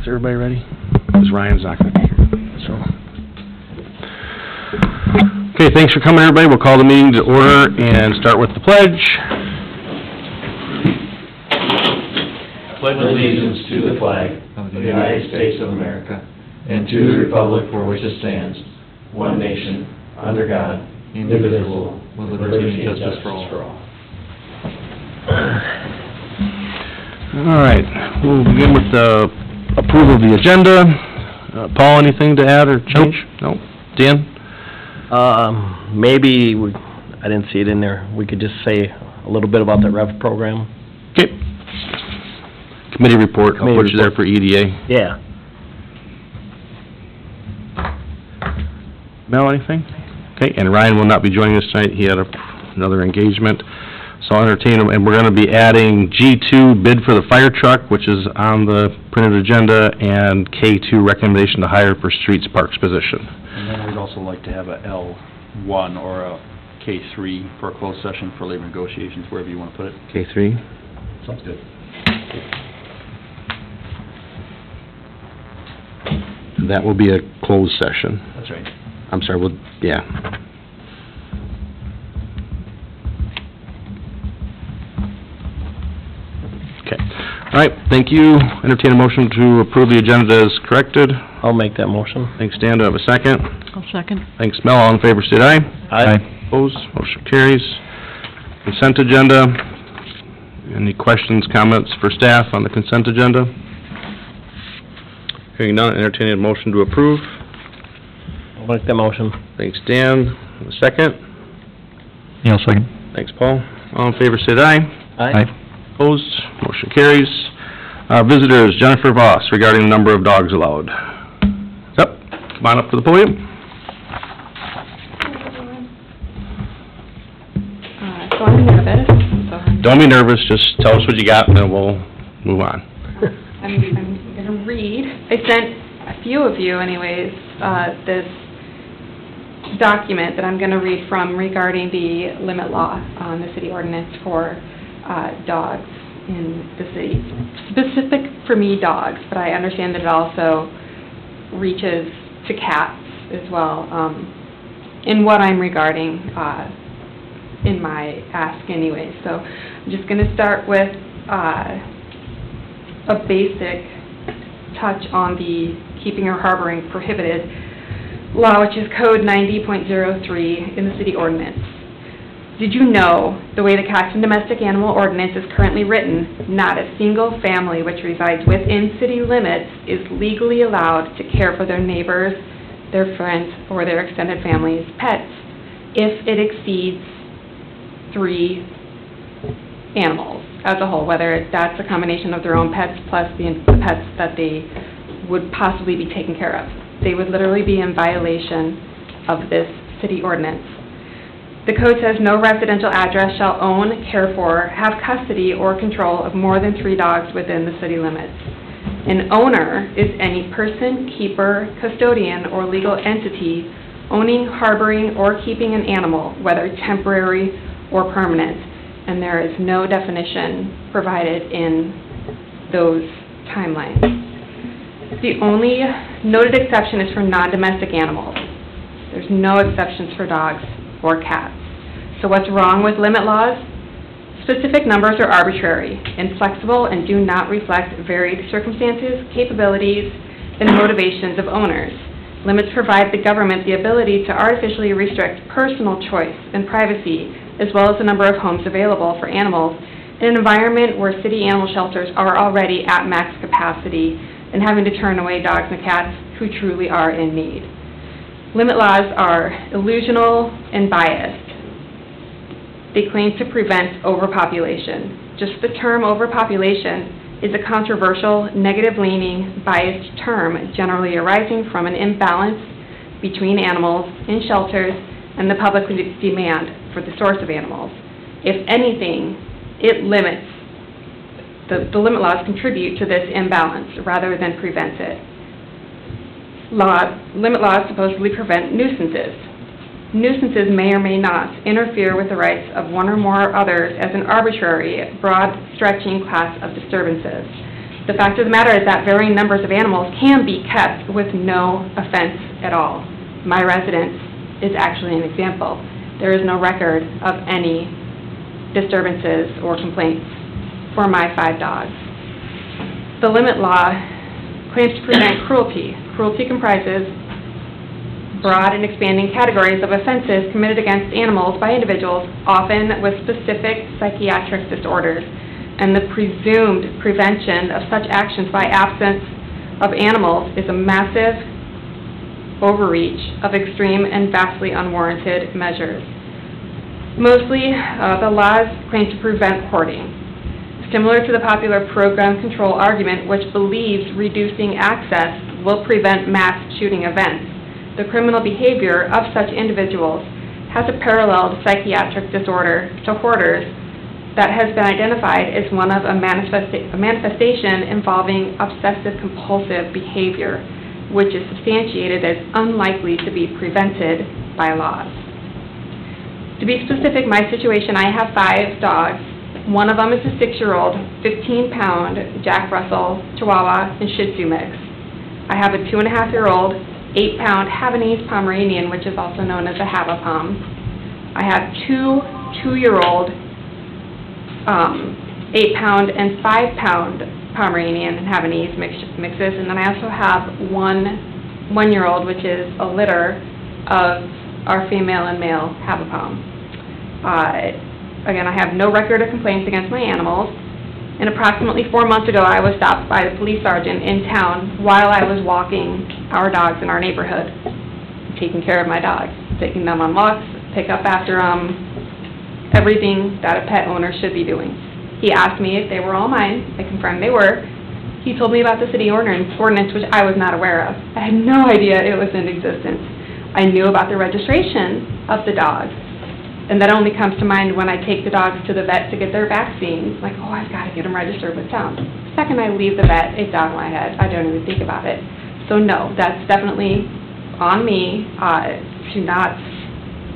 everybody ready? Because Ryan's not going to be here, so. Okay, thanks for coming, everybody. We'll call the meeting to order and start with the pledge. Pledge allegiance to the flag of the United States of America and to the republic for which it stands, one nation, under God, indivisible, with liberty and justice for all. All right, we'll begin with the approval of the agenda. Paul, anything to add or change? Nope. No. Dan? Maybe, I didn't see it in there, we could just say a little bit about the REV program. Okay. Committee report, I'll put you there for EDA. Yeah. Mel, anything? Okay, and Ryan will not be joining us tonight, he had another engagement. So I'll entertain him, and we're going to be adding G2, bid for the fire truck, which is on the printed agenda, and K2, recommendation to hire for streets parks position. And then we'd also like to have a L1 or a K3 for a closed session for labor negotiations, wherever you want to put it. K3? Sounds good. That will be a closed session. That's right. I'm sorry, yeah. Okay. All right, thank you. Entertain a motion to approve the agenda as corrected. I'll make that motion. Thanks, Dan. Do I have a second? I'll second. Thanks, Mel. All in favor, state aye. Aye. Opposed? Motion carries. Consent agenda. Any questions, comments for staff on the consent agenda? Hearing none, entertain a motion to approve. I'll make that motion. Thanks, Dan. A second? Yeah, I'll second. Thanks, Paul. All in favor, say aye. Aye. Opposed? Motion carries. Visitors, Jennifer Voss, regarding the number of dogs allowed. Yep, come on up to the podium. So I'm nervous. So Don't be nervous, just tell us what you got and then we'll move on. I'm going to read. I sent a few of you, anyways, this document that I'm going to read from regarding the limit law on the city ordinance for dogs in the city. Specific for me, dogs, but I understand that it also reaches to cats as well. In what I'm regarding in my ask anyway. So I'm just going to start with a basic touch on the keeping or harboring prohibited law, which is Code 90.03 in the city ordinance. Did you know, the way the Cats and Domestic Animal Ordinance is currently written, not a single family which resides within city limits is legally allowed to care for their neighbors, their friends, or their extended family's pets if it exceeds 3 animals as a whole, whether that's a combination of their own pets plus the pets that they would possibly be taken care of. They would literally be in violation of this city ordinance. The code says no residential address shall own, care for, have custody, or control of more than 3 dogs within the city limits. An owner is any person, keeper, custodian, or legal entity owning, harboring, or keeping an animal, whether temporary or permanent, and there is no definition provided in those timelines. The only noted exception is for non-domestic animals. There's no exceptions for dogs or cats. So what's wrong with limit laws? Specific numbers are arbitrary, inflexible, and do not reflect varied circumstances, capabilities, and motivations of owners. Limits provide the government the ability to artificially restrict personal choice and privacy, as well as the number of homes available for animals in an environment where city animal shelters are already at max capacity and having to turn away dogs and cats who truly are in need. Limit laws are illusional and biased. They claim to prevent overpopulation. Just the term overpopulation is a controversial, negative-leaning, biased term generally arising from an imbalance between animals in shelters and the public's demand for the source of animals. If anything, it limits, the limit laws contribute to this imbalance rather than prevent it. Limit laws supposedly prevent nuisances. Nuisances may or may not interfere with the rights of one or more others as an arbitrary, broad-stretching class of disturbances. The fact of the matter is that varying numbers of animals can be kept with no offense at all. My residence is actually an example. There is no record of any disturbances or complaints for my 5 dogs. The limit law claims to prevent cruelty. Cruelty comprises broad and expanding categories of offenses committed against animals by individuals, often with specific psychiatric disorders, and the presumed prevention of such actions by absence of animals is a massive overreach of extreme and vastly unwarranted measures. Mostly, the laws claim to prevent hoarding, similar to the popular pro-gun control argument, which believes reducing access will prevent mass shooting events. The criminal behavior of such individuals has a paralleled psychiatric disorder to hoarders that has been identified as one of a manifestation involving obsessive-compulsive behavior, which is substantiated as unlikely to be prevented by laws. To be specific, my situation, I have 5 dogs. One of them is a 6-year-old, 15-pound Jack Russell Chihuahua and Shih Tzu mix. I have a 2.5-year-old, 8-pound Havanese Pomeranian, which is also known as a Havapom. I have 2 2-year-old 8-pound and 5-pound Pomeranian and Havanese mixes, and then I also have 1-year-old, which is a litter of our female and male Havapom. Again, I have no record of complaints against my animals, and approximately 4 months ago, I was stopped by the police sergeant in town while I was walking our dogs in our neighborhood, taking care of my dogs, taking them on walks, pick up after them, everything that a pet owner should be doing. He asked me if they were all mine. I confirmed they were. He told me about the city ordinance, which I was not aware of. I had no idea it was in existence. I knew about the registration of the dogs, and that only comes to mind when I take the dogs to the vet to get their vaccines. Like, oh, I've got to get them registered with town. The second I leave the vet, it's out of my head. I don't even think about it. So no, that's definitely on me to not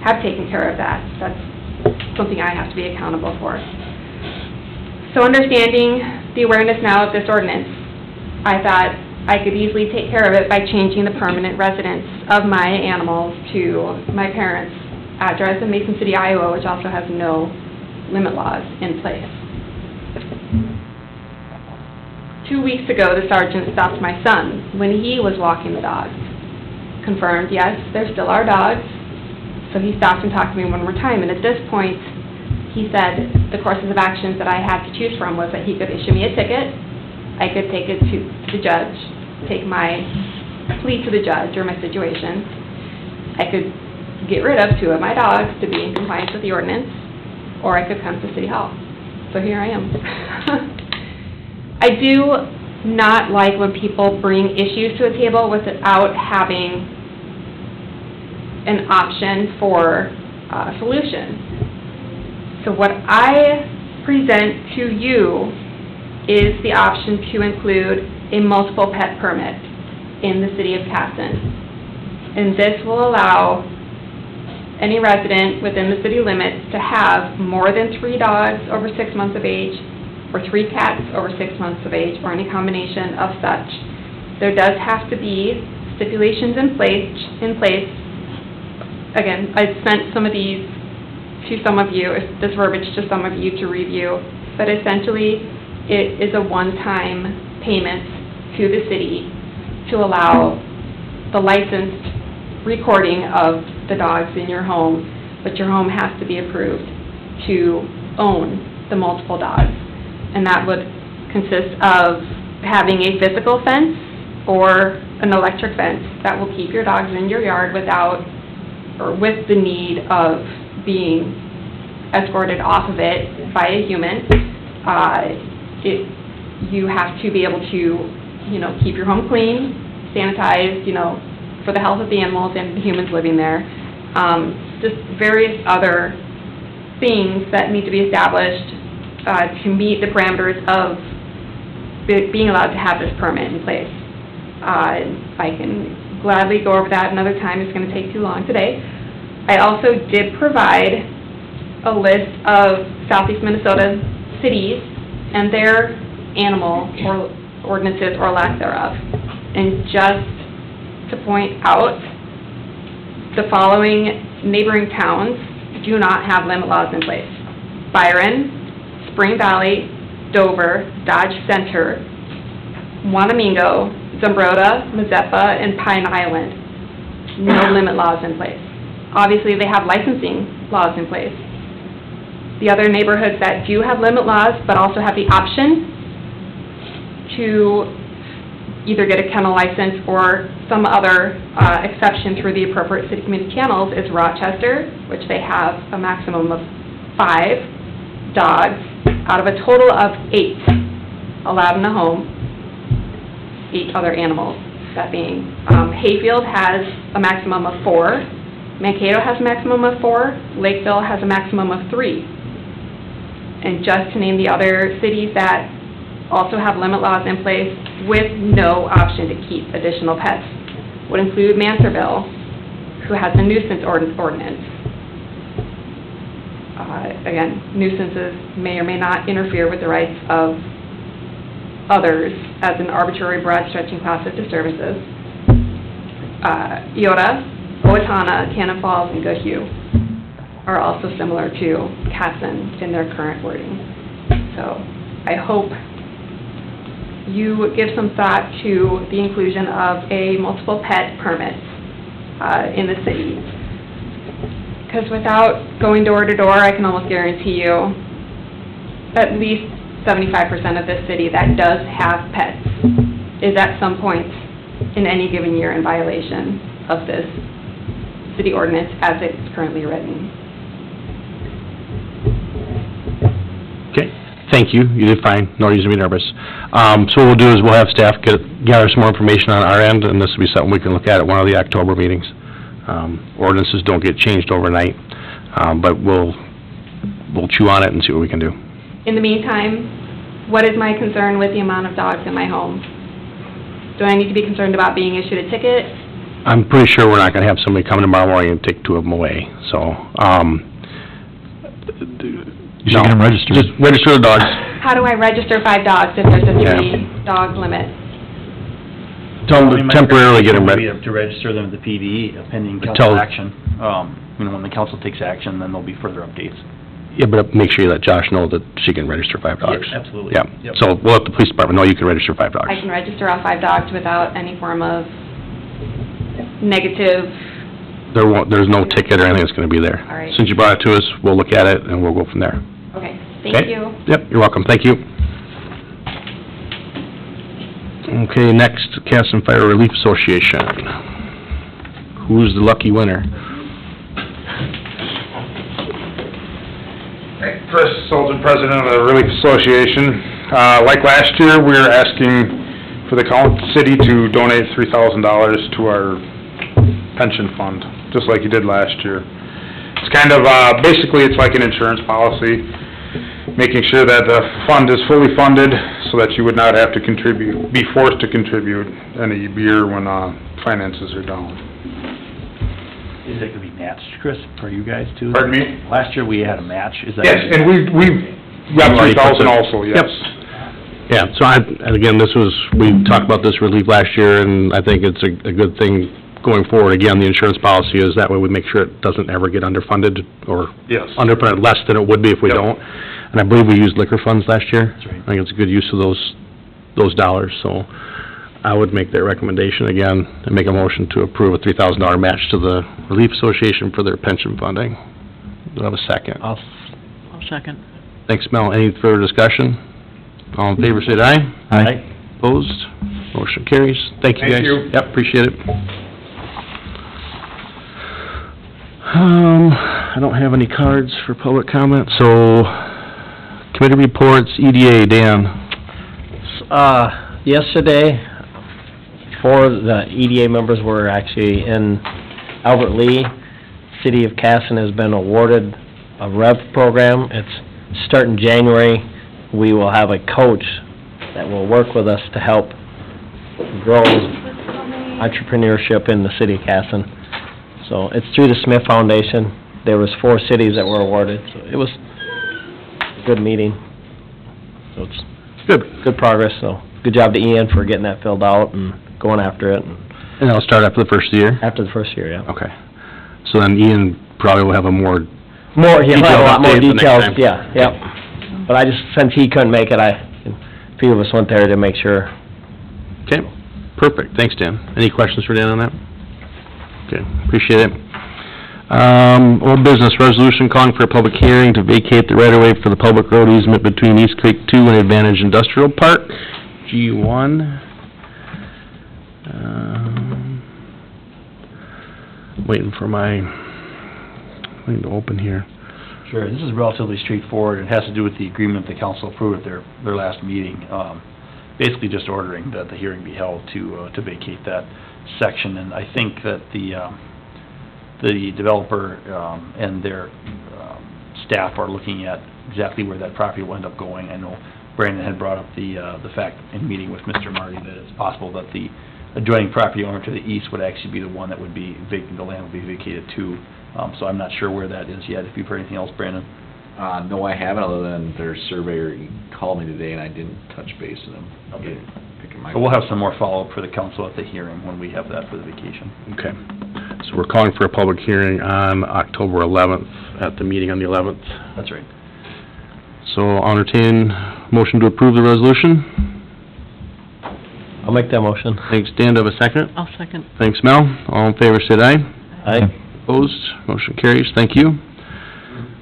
have taken care of that. That's something I have to be accountable for. So understanding the awareness now of this ordinance, I thought I could easily take care of it by changing the permanent residence of my animals to my parents' address in Mason City, Iowa, which also has no limit laws in place. 2 weeks ago, the sergeant stopped my son when he was walking the dogs. Confirmed, yes, they're still our dogs. So he stopped and talked to me one more time, and at this point, he said the courses of actions that I had to choose from was that he could issue me a ticket, I could take it to the judge, take my plea to the judge or my situation, I could get rid of 2 of my dogs to be in compliance with the ordinance, or I could come to City Hall. So here I am. I do not like when people bring issues to a table without having an option for a solution. So what I present to you is the option to include a multiple pet permit in the city of Casson. And this will allow any resident within the city limits to have more than 3 dogs over 6 months of age, or 3 cats over 6 months of age, or any combination of such. There does have to be stipulations in place. Again, I sent some of these to some of you, this verbiage to some of you to review, but essentially it is a one-time payment to the city to allow the licensed recording of the dogs in your home, but your home has to be approved to own the multiple dogs. And that would consist of having a physical fence or an electric fence that will keep your dogs in your yard without or with the need of being escorted off of it by a human. You have to be able to, keep your home clean, sanitized, for the health of the animals and the humans living there. Just various other things that need to be established to meet the parameters of being allowed to have this permit in place. I can gladly go over that another time. It's going to take too long today. I also did provide a list of Southeast Minnesota cities and their animal or ordinances or lack thereof. And just to point out, the following neighboring towns do not have limit laws in place: Byron, Spring Valley, Dover, Dodge Center, Wanamingo, Zumbrota, Mazeppa, and Pine Island. No limit laws in place. Obviously, they have licensing laws in place. The other neighborhoods that do have limit laws, but also have the option to either get a kennel license or some other exception through the appropriate city community channels, is Rochester, which they have a maximum of 5 dogs out of a total of 8 allowed in the home, 8 other animals, that being. Hayfield has a maximum of 4, Mankato has a maximum of 4, Lakeville has a maximum of 3. And just to name the other cities that also have limit laws in place with no option to keep additional pets would include Mansarville, who has a nuisance ordinance. Again, nuisances may or may not interfere with the rights of others as an arbitrary, broad stretching class of disturbances. Iota, Owatonna, Cannon Falls, and Goodhue are also similar to Casson in their current wording. So I hope you give some thought to the inclusion of a multiple pet permit in the city. Because without going door to door, I can almost guarantee you at least 75% of this city that does have pets is at some point in any given year in violation of this city ordinance as it's currently written. Okay, thank you. You did fine. No reason to be nervous. So what we'll do is we'll have staff gather some more information on our end, and this will be something we can look at one of the October meetings. Ordinances don't get changed overnight, but we'll chew on it and see what we can do. In the meantime, what is my concern with the amount of dogs in my home? Do I need to be concerned about being issued a ticket? I'm pretty sure we're not going to have somebody come tomorrow morning and take 2 of them away, so, You should get them registered. Just register the dogs. How do I register 5 dogs if there's a 3-dog limit? Temporarily get them ready. ready. To register them at the PD, pending Until- council action. When the council takes action, then there'll be further updates. Yeah, but make sure you let Josh know that she can register 5 dogs. Yes, absolutely. Yeah, Yep. so we'll let the police department know you can register 5 dogs. I can register all 5 dogs without any form of negative. There's no ticket or anything that's going to be there. All right. Since you brought it to us, we'll look at it and we'll go from there. Okay, thank Okay? you. Yep, you're welcome, thank you. Okay, next, Casson Fire Relief Association. Who's the lucky winner? Chris Sultan, President of the Relief Association. Like last year, we are asking for the city to donate $3,000 to our pension fund, just like you did last year. It's kind of, basically it's like an insurance policy, making sure that the fund is fully funded so that you would not have to be forced to contribute any year when finances are down. Is that gonna be matched, Chris, for you guys too? Pardon me? Last year we had a match, is that? Yes, and we've got $3,000 also, yes. Yep. Yeah, so and again, we talked about this relief last year, and I think it's a good thing going forward. Again, the insurance policy is that way we make sure it doesn't ever get underfunded or Yes. underfunded less than it would be if we Yep. don't. And I believe we used liquor funds last year. That's right. I think it's a good use of those dollars, so I would make that recommendation again and make a motion to approve a $3,000 match to the Relief Association for their pension funding. Do I have a second? I'll second. Thanks, Mel. Any further discussion? All in favor, say aye. Aye. Opposed? Motion carries. Thank you, guys. Thank you. Yep, appreciate it. I don't have any cards for public comment, so committee reports, EDA, Dan. Yesterday, 4 of the EDA members were actually in Albert Lee. City of Casson has been awarded a REV program. It's starting January. We will have a coach that will work with us to help grow entrepreneurship in the city of Casson. So it's through the Smith Foundation. There was 4 cities that were awarded, so it was a good meeting. So it's good progress, so good job to Ian for getting that filled out and going after it, and And that'll start after the first year? after the first year, yeah. Okay. So then Ian probably will have a more, More, he'll have a lot more Detailed update the next details, time. yeah, yep. But I just, since he couldn't make it, a few of us went there to make sure. okay, perfect. Thanks, Dan. Any questions for Dan on that? Okay, appreciate it. Old business resolution calling for a public hearing to vacate the right-of-way for the public road easement between East Creek 2 and Advantage Industrial Park, G1. Waiting for my thing to open here. Sure, this is relatively straightforward. It has to do with the agreement the council approved at their last meeting. Basically just ordering that the hearing be held to vacate that section. And I think that the developer and their staff are looking at exactly where that property will end up going. I know Brandon had brought up the fact in meeting with Mr. Marty that it's possible that the adjoining property owner to the east would actually be the one that would be the land would be vacated to. So I'm not sure where that is yet. If you've heard anything else, Brandon? No, I haven't, other than their surveyor, he called me today and I didn't touch base with him. Okay. Picking my- But we'll have some more follow-up for the council at the hearing when we have that for the vacation. Okay. So we're calling for a public hearing on October 11th, at the meeting on the 11th. That's right. So I'll entertain motion to approve the resolution. I'll make that motion. Thanks, Dan. Do I have a second? I'll second. Thanks, Mel. All in favor, say aye. Aye. Opposed? Motion carries. Thank you.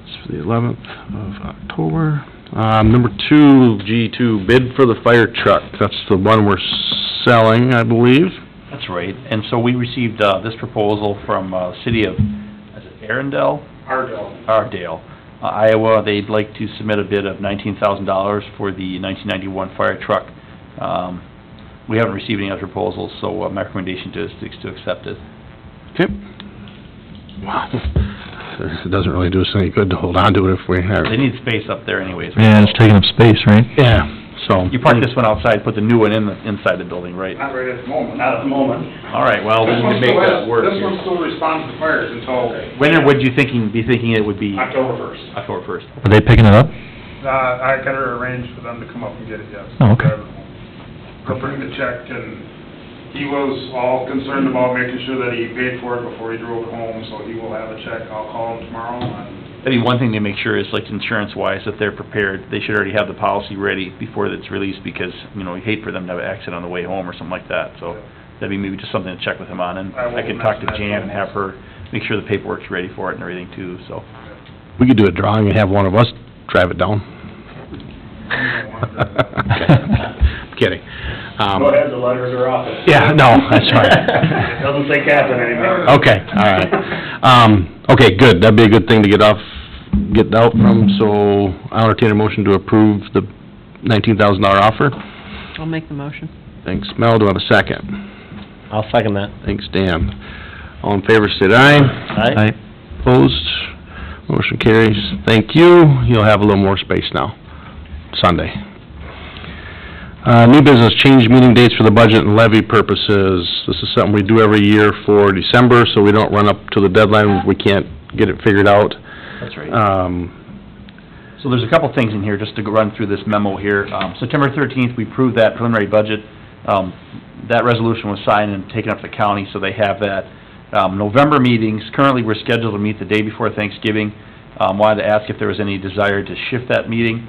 It's for the 11th of October. Number 2, G2, bid for the fire truck. That's the one we're selling, I believe. That's right. And so we received this proposal from city of, is it Arundel? Ardale, Iowa. They'd like to submit a bid of $19,000 for the 1991 fire truck. We haven't received any other proposals, so my recommendation is to accept it. Okay. Wow. It doesn't really do us any good to hold on to it if we have... They need space up there anyways. Yeah, it's taking up space, right? Yeah, so... You parked this one outside, put the new one inside the building, right? Not right at the moment. Not at the moment. All right, well, then we make that work This here. one still responds to fires until When would you be thinking it would be? October 1st. October 1st. Are they picking it up? I gotta arrange for them to come up and get it, yes. Oh, okay. They'll bring the check, and he was all concerned about making sure that he paid for it before he drove it home, so he will have a check. I'll call him tomorrow, and I think one thing to make sure is, like, insurance-wise, that they're prepared. They should already have the policy ready before it's released, because, you know, you hate for them to have an accident on the way home or something like that, so that'd be maybe just something to check with him on, and I can talk to Jan and have her make sure the paperwork's ready for it and everything, too, so. We could do a drawing and have one of us drive it down. Kidding. Go ahead, the letters are off. Yeah, no, that's right. It doesn't say Catherine anymore. Okay, all right. Okay, good. That'd be a good thing to get out from, so I'll entertain a motion to approve the $19,000 offer. I'll make the motion. Thanks, Mel. Do I have a second? I'll second that. Thanks, Dan. All in favor, say aye. Aye. Opposed? Motion carries. Thank you. You'll have a little more space now, Sunday. New business, change meeting dates for the budget and levy purposes. This is something we do every year for December, so we don't run up to the deadline if we can't get it figured out. That's right. So there's a couple things in here, just to run through this memo here. September 13th, we approved that preliminary budget. That resolution was signed and taken up to the county, so they have that. November meetings, currently we're scheduled to meet the day before Thanksgiving. Wanted to ask if there was any desire to shift that meeting.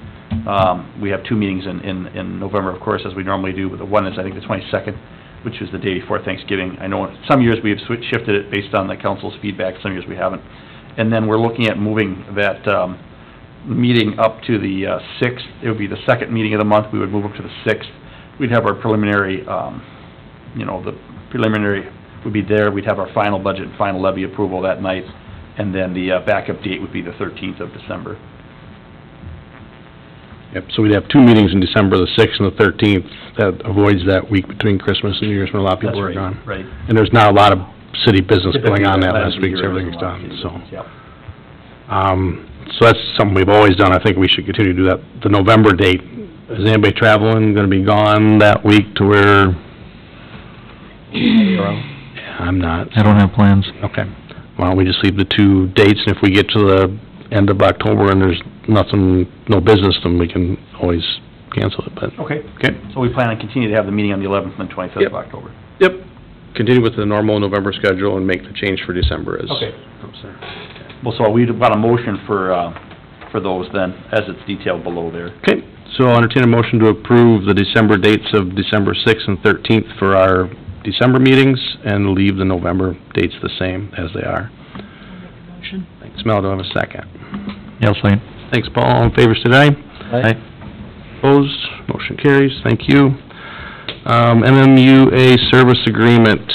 We have 2 meetings in November, of course, as we normally do, but the one is, I think, the 22nd, which is the day before Thanksgiving. I know some years we have shifted it based on the council's feedback, some years we haven't. And then we're looking at moving that meeting up to the 6th. It would be the second meeting of the month. We would move up to the 6th. We'd have our preliminary, the preliminary would be there. We'd have our final budget and final levy approval that night. And then the backup date would be the 13th of December. Yep, so we'd have 2 meetings in December, the 6th and the 13th. That avoids that week between Christmas and New Year's when a lot of people are gone. Right. And there's not a lot of city business going on that last week, so Typically, everything's done, so. Yep. So that's something we've always done. I think we should continue to do that. The November date, is anybody traveling, gonna be gone that week to where? I'm not. I don't have plans. Okay. Why don't we just leave the 2 dates, and if we get to the end of October and there's nothing, no business, then we can always cancel it, but, Okay. okay. So we plan on continuing to have the meeting on the 11th and 25th Yep. of October. Yep. Continue with the normal November schedule and make the change for December as... Okay. Well, so we want a motion for those then, as it's detailed below there. Okay, so I'll entertain a motion to approve the December dates of December 6th and 13th for our December meetings and leave the November dates the same as they are. Motion. Thanks, Mel. Do I have a second? Yeah, I'll second. Thanks, Paul. All in favor, say aye. Aye. Opposed? Motion carries. Thank you. MMUA service agreement.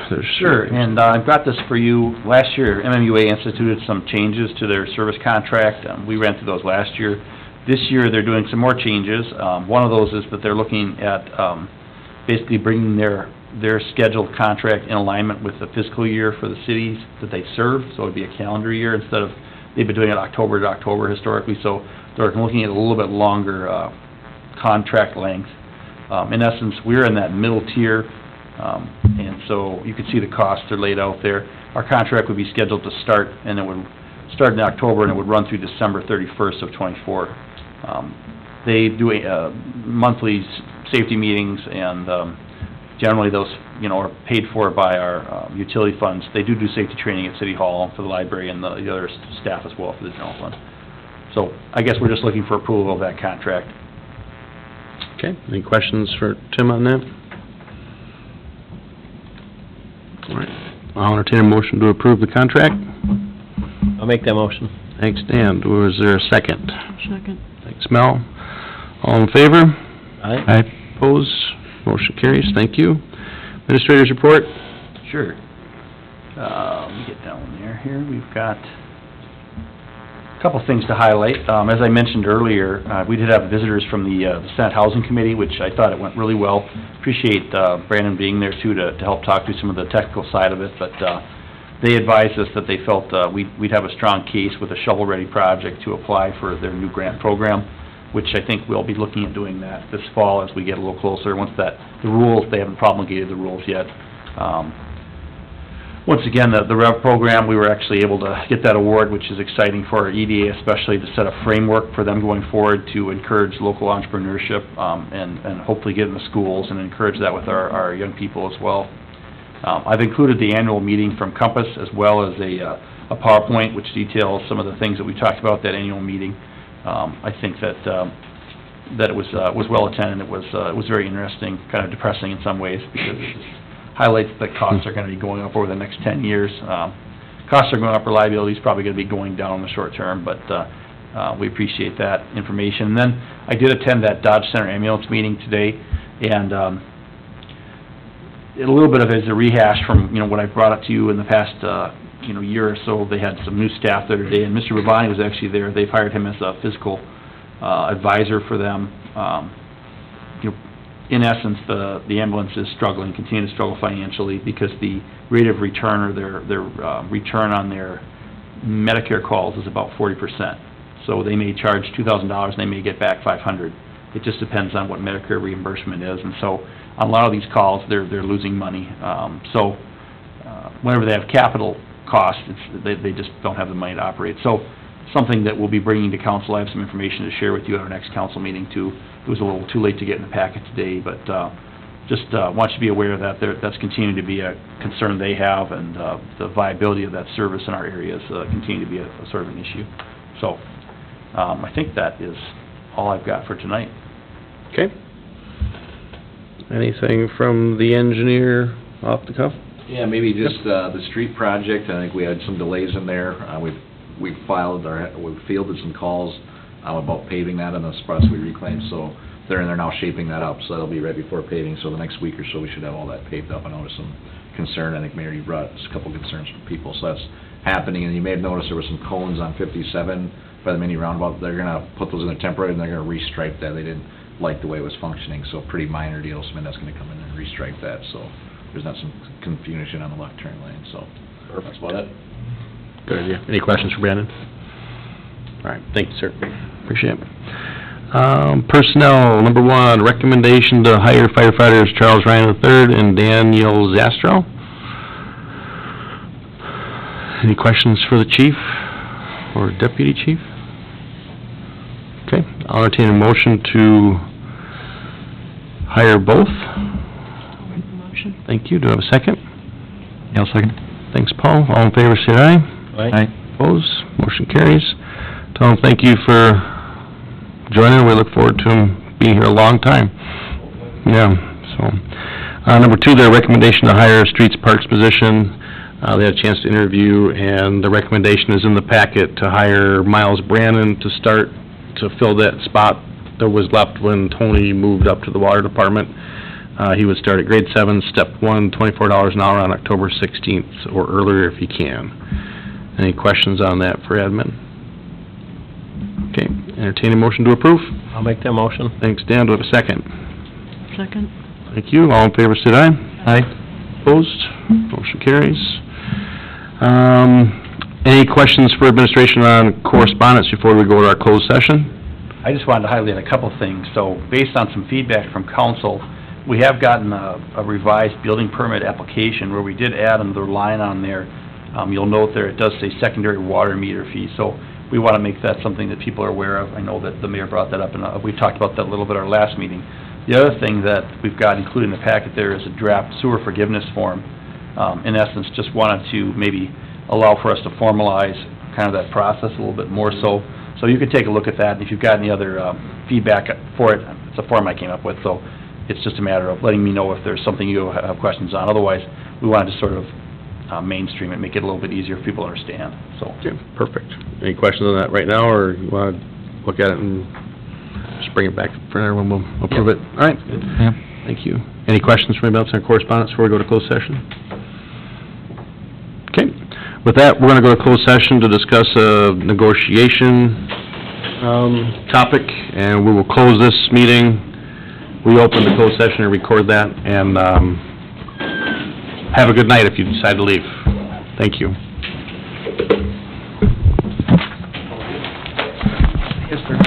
There's... Sure, and I've got this for you. Last year, MMUA instituted some changes to their service contract. We ran through those last year. This year, they're doing some more changes. One of those is that they're looking at basically bringing their scheduled contract in alignment with the fiscal year for the cities that they serve, so it'd be a calendar year instead of, they've been doing it October to October historically, so they're looking at a little bit longer contract length. In essence, we're in that middle tier, and so you can see the costs are laid out there. Our contract would be scheduled to start, and it would start in October, and it would run through December 31st of '24. They do monthly safety meetings, and generally those, are paid for by our utility funds. They do safety training at City Hall for the library and the other staff as well for the general fund. So I guess we're just looking for approval of that contract. Okay, any questions for Tim on that? All right, I'll entertain a motion to approve the contract. I'll make that motion. Thanks, Dan. Was there a second? Second. Thanks, Mel. All in favor? Aye. Opposed? Motion carries. Thank you. Administrator's report? Sure. Let me get down there here. We've got a couple things to highlight. As I mentioned earlier, we did have visitors from the Senate Housing Committee, which I thought it went really well. Appreciate Brandon being there too to help talk through some of the technical side of it, but they advised us that they felt we'd have a strong case with a shovel-ready project to apply for their new grant program, which I think we'll be looking at doing that this fall as we get a little closer. Once the rules, they haven't promulgated the rules yet. Once again, the REV program, we were actually able to get that award, which is exciting for our EDA, especially to set a framework for them going forward to encourage local entrepreneurship and hopefully get in the schools and encourage that with our young people as well. I've included the annual meeting from Compass as well as a PowerPoint which details some of the things that we talked about at that annual meeting. I think that it was well attended. It was very interesting, kind of depressing in some ways because it highlights that costs are going to be going up over the next 10 years. Costs are going up, reliability is probably going to be going down in the short term, but we appreciate that information. And then I did attend that Dodge Center ambulance meeting today, and a little bit of it is a rehash from what I brought up to you in the past year or so. They had some new staff there today, and Mr. Rabani was actually there. They've hired him as a physical advisor for them. In essence, the ambulance is struggling, continue to struggle financially because the rate of return or their return on their Medicare calls is about 40%. So they may charge $2,000 and they may get back $500. It just depends on what Medicare reimbursement is, and so on a lot of these calls, they're losing money. Whenever they have capital costs, they just don't have the money to operate. So something that we'll be bringing to council. I have some information to share with you at our next council meeting too. It was a little too late to get in the packet today, but just want you to be aware of that. That's continuing to be a concern they have, and the viability of that service in our areas continue to be a sort of an issue. So I think that is all I've got for tonight. Okay. Anything from the engineer off the cuff? Yeah, maybe just the street project. I think we had some delays in there. We've fielded some calls about paving that in the spots we reclaimed, so they're in there now shaping that up, so that'll be ready before paving. So the next week or so, we should have all that paved up. I know there's some concern. I think, Mayor, you brought a couple concerns from people, so that's happening. And you may have noticed there were some cones on 57 by the mini roundabout. They're going to put those in there temporary, and they're going to restripe that. They didn't like the way it was functioning, so pretty minor deal. So that's going to come in and restripe that, so there's not some confusion on the left turn lane. So that's about it. Good idea. Any questions for Brandon? All right, thank you, sir. Appreciate it. Personnel, number 1, recommendation to hire firefighters Charles Ryan III and Daniel Zastro. Any questions for the chief or deputy chief? Okay, I'll entertain a motion to hire both. Thank you. Do I have a second? Yeah, I'll second. Thanks, Paul. All in favor, say aye. Aye. Opposed? Motion carries. Tell him thank you for joining. We look forward to him being here a long time. Yeah, so. Number 2, their recommendation to hire a streets parks position. They had a chance to interview, and the recommendation is in the packet to hire Miles Brannon to start to fill that spot that was left when Tony moved up to the water department. He would start at grade 7, step 1, $24 an hour on October 16th, or earlier if he can. Any questions on that for admin? Okay, entertain a motion to approve. I'll make that motion. Thanks, Dan. Do I have a second? Second. Thank you. All in favor, say aye. Aye. Opposed? Motion carries. Any questions for administration on correspondence before we go to our closed session? I just wanted to highlight a couple things. So based on some feedback from council, we have gotten a revised building permit application where we did add another line on there. You'll note there it does say secondary water meter fee, so we want to make that something that people are aware of. I know that the mayor brought that up, and we talked about that a little bit at our last meeting. The other thing that we've got included in the packet there is a draft sewer forgiveness form. In essence, just wanted to maybe allow for us to formalize kind of that process a little bit more so. So you could take a look at that, and if you've got any other feedback for it, it's a form I came up with, so it's just a matter of letting me know if there's something you have questions on. Otherwise, we wanted to sort of mainstream it, make it a little bit easier for people to understand, so. Okay, perfect. Any questions on that right now, or you want to look at it and just bring it back for everyone, we'll approve it? All right. Yeah. Thank you. Any questions from anybody else on correspondence before we go to closed session? Okay. With that, we're going to go to closed session to discuss a negotiation topic, and we will close this meeting. We open the closed session and record that, and have a good night if you decide to leave. Thank you. Yes, sir.